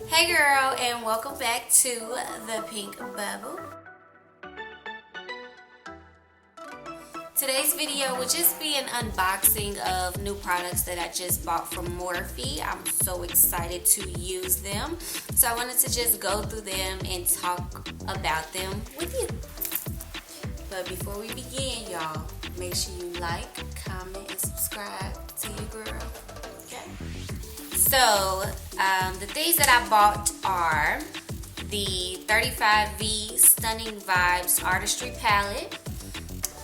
Hey girl, and welcome back to the Pink Bubble. Today's video will just be an unboxing of new products that I just bought from Morphe. I'm so excited to use them. So I wanted to just go through them and talk about them with you. But before we begin, y'all, make sure you like, comment, and subscribe to your girl. Okay? So, the things that I bought are the 35V Stunning Vibes Artistry Palette,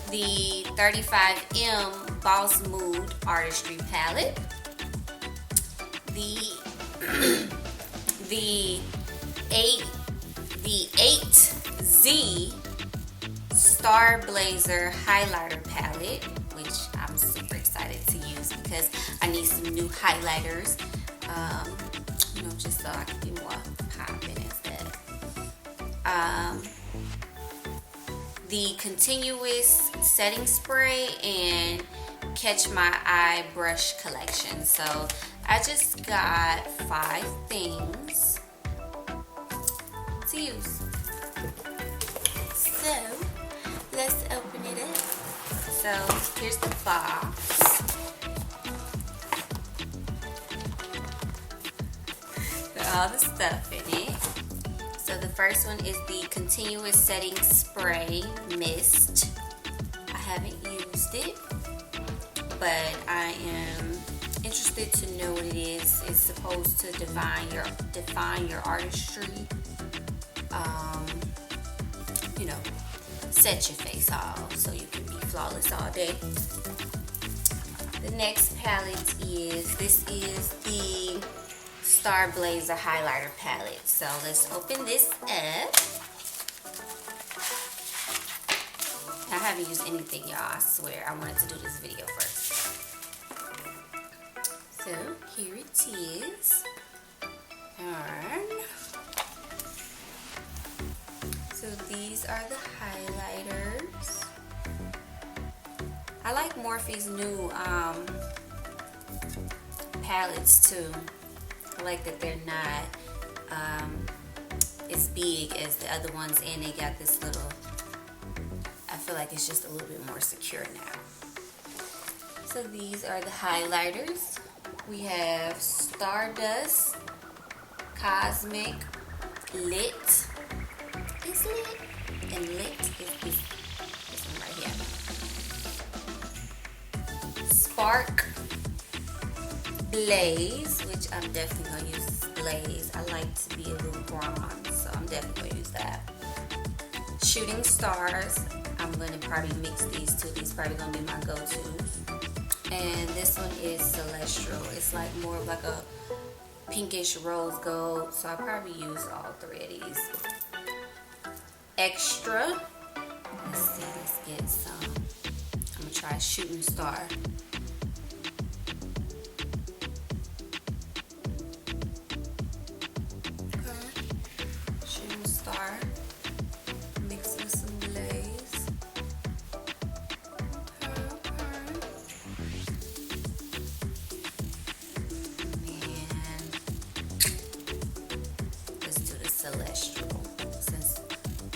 the 35M Boss Mood Artistry Palette, the 8Z Starblazer Highlighter Palette, which I'm super excited to use because I need some new highlighters. Just so I can be more popping instead. The Continuous Setting Spray and Catch My Eye Brush Collection. So I just got 5 things to use. So let's open it up. So here's the box. All the stuff in it. So the first one is the Continuous Setting Spray Mist. I haven't used it, but I am interested to know what it is. It's supposed to define your artistry. Set your face off so you can be flawless all day. The next palette is the Starblazer Highlighter Palette. So let's open this up. I haven't used anything, y'all. I swear. I wanted to do this video first. So here it is. So these are the highlighters. I like Morphe's new palettes too. I like that they're not as big as the other ones, and they got this little, I feel like it's just a little bit more secure now. So these are the highlighters. We have Stardust, Cosmic, Lit. It's lit. And lit is this one right here. Spark, Blaze, which I'm definitely going to use Blaze. I like to be a little bronze, so I'm definitely going to use that. Shooting Stars. I'm going to probably mix these two. These probably going to be my go-tos. And this one is Celestial. It's like more of like a pinkish rose gold, so I'll probably use all 3 of these. Extra. Let's see, let's get some. I'm going to try Shooting Star. Mix with some Blaze. And let's do the Celestial, since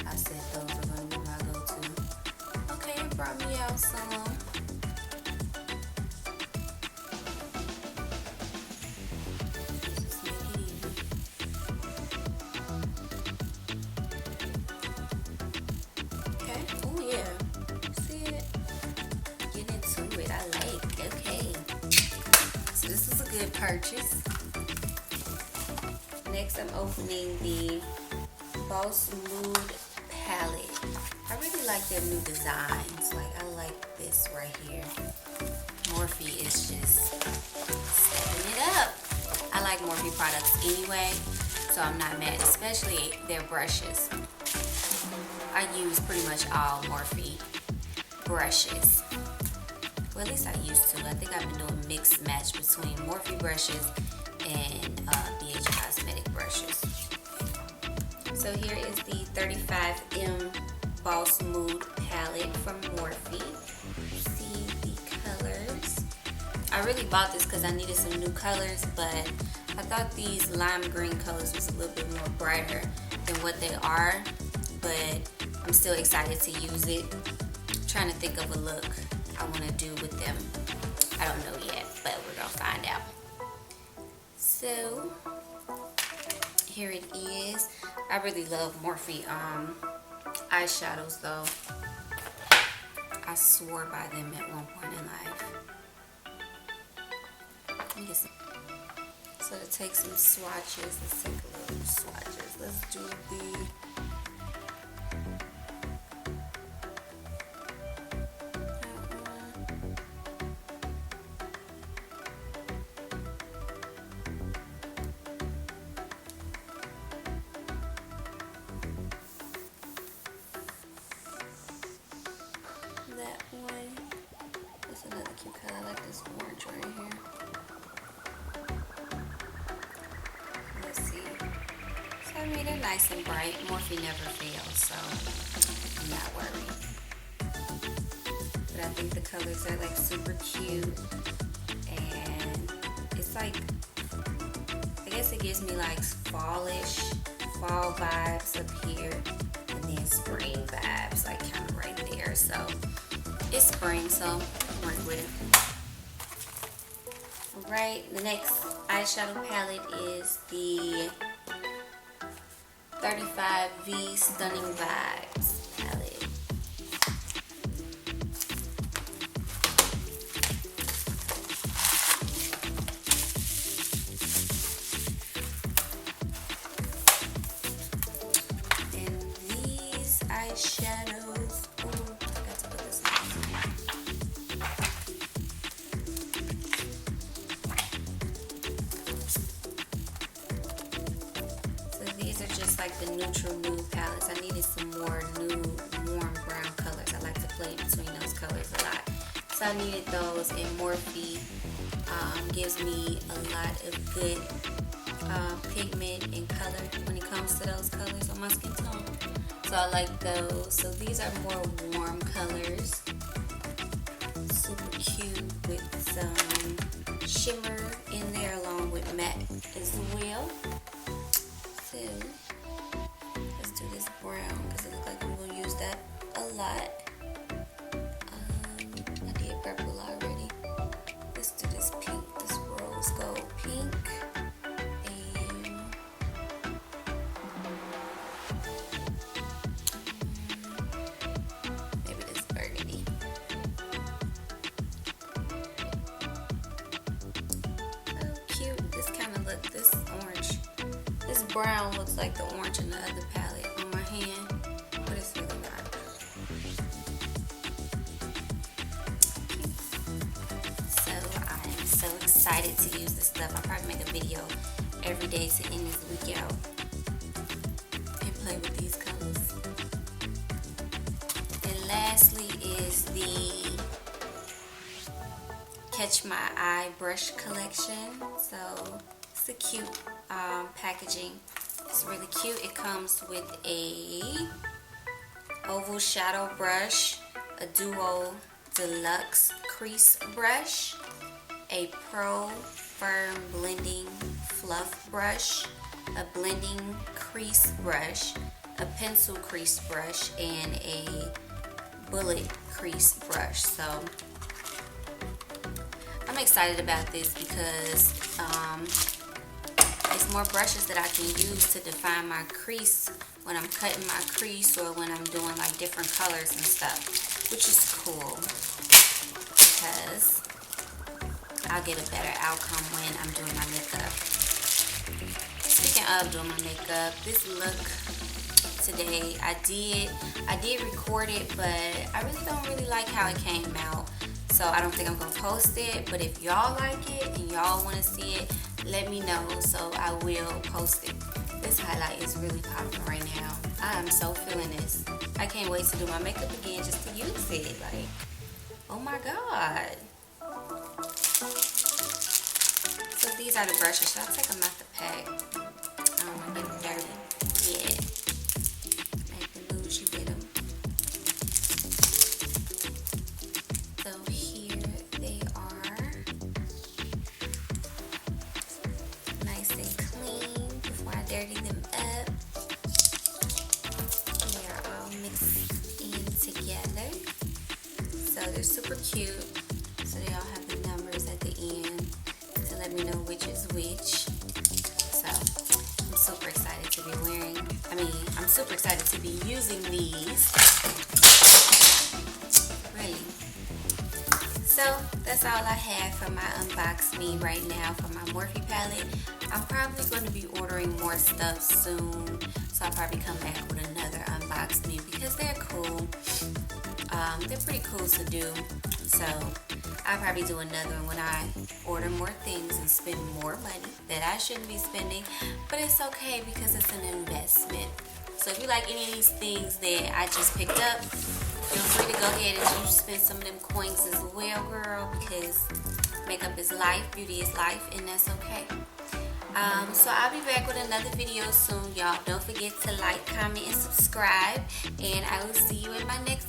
I said those are going to be my go-to. Okay, it brought me out some. Good purchase. Next, I'm opening the Boss Mood palette. I really like their new designs. Like, I like this right here. Morphe is just stepping it up. I like Morphe products anyway, so I'm not mad, especially their brushes. I use pretty much all Morphe brushes. Well, at least I used to. I think I've been doing mixed match between Morphe brushes and BH Cosmetic brushes. So here is the 35M Boss Mood palette from Morphe. See the colors. I really bought this because I needed some new colors, but I thought these lime green colors was a little bit more brighter than what they are, but I'm still excited to use it. I'm trying to think of a look I want to do with them. I don't know yet, but we're gonna find out. So here it is. I really love Morphe eyeshadows though. I swore by them at one point in life. Let me get some. So to take some swatches, let's take a little swatches. Let's do the that one. That's another cute color. I like this orange right here. Let's see. So I mean, they're nice and bright. Morphe never fails, so I'm not worried. But I think the colors are like super cute, and it's like, I guess it gives me like fallish, fall vibes up here, and then spring vibes like kind of right there. So it's spring, so work with it. Alright, the next eyeshadow palette is the 35V Stunning Vibes palette. And these eyeshadows, oh, I got to put this on. So these are just like the neutral nude palettes. I needed some more nude, warm brown colors. I like to play between those colors a lot. So I needed those, and Morphe gives me a lot of good pigment and color when it comes to those colors on my skin tone. So I like those. So these are more warm colors. Super cute with some shimmer in there along with matte as well. So let's do this brown because it looks like I'm going to use that a lot. I did purple already. Let's do this pink, this rose gold pink. And maybe this burgundy. Oh, cute. This kind of look, this orange. This brown looks like the orange in the other palette on my hand, but it's really not. So I am so excited to use this stuff. I'll probably make a video every day to end this week out and play with these colors. And lastly is the Catch My Eye brush collection. So it's a cute packaging. It's really cute. It comes with a oval shadow brush, a duo deluxe crease brush, a pro firm blending fluff brush, a blending crease brush, a pencil crease brush, and a bullet crease brush. So I'm excited about this because it's more brushes that I can use to define my crease when I'm cutting my crease or when I'm doing like different colors and stuff, which is cool because I'll get a better outcome when I'm doing my makeup. Speaking of doing my makeup, this look today, I did record it, but I don't really like how it came out. So I don't think I'm gonna post it, but if y'all like it and y'all wanna see it, let me know so I will post it. This highlight is really popping right now. I am so feeling this. I can't wait to do my makeup again just to use it. Like, oh my God. So these are the brushes. Should I take them out the pack? I don't want to get them dirty. Yeah. Make the bougie with them. So here they are. Nice them up. They're all mixed in together. So they're super cute. So they all have the numbers at the end to let me know which is which. So I'm super excited to be I'm super excited to be using these. Really. So that's all I have for my unbox me right now for my Morphe palette. I'm probably going to be ordering more stuff soon. So I'll probably come back with another unbox me because they're cool. They're pretty cool to do. So I'll probably do another one when I order more things and spend more money that I shouldn't be spending. But it's okay because it's an investment. So if you like any of these things that I just picked up, feel free to go ahead and you spend some of them coins as well, girl, because makeup is life, beauty is life, and that's okay. So I'll be back with another video soon, y'all. Don't forget to like, comment, and subscribe, and I will see you in my next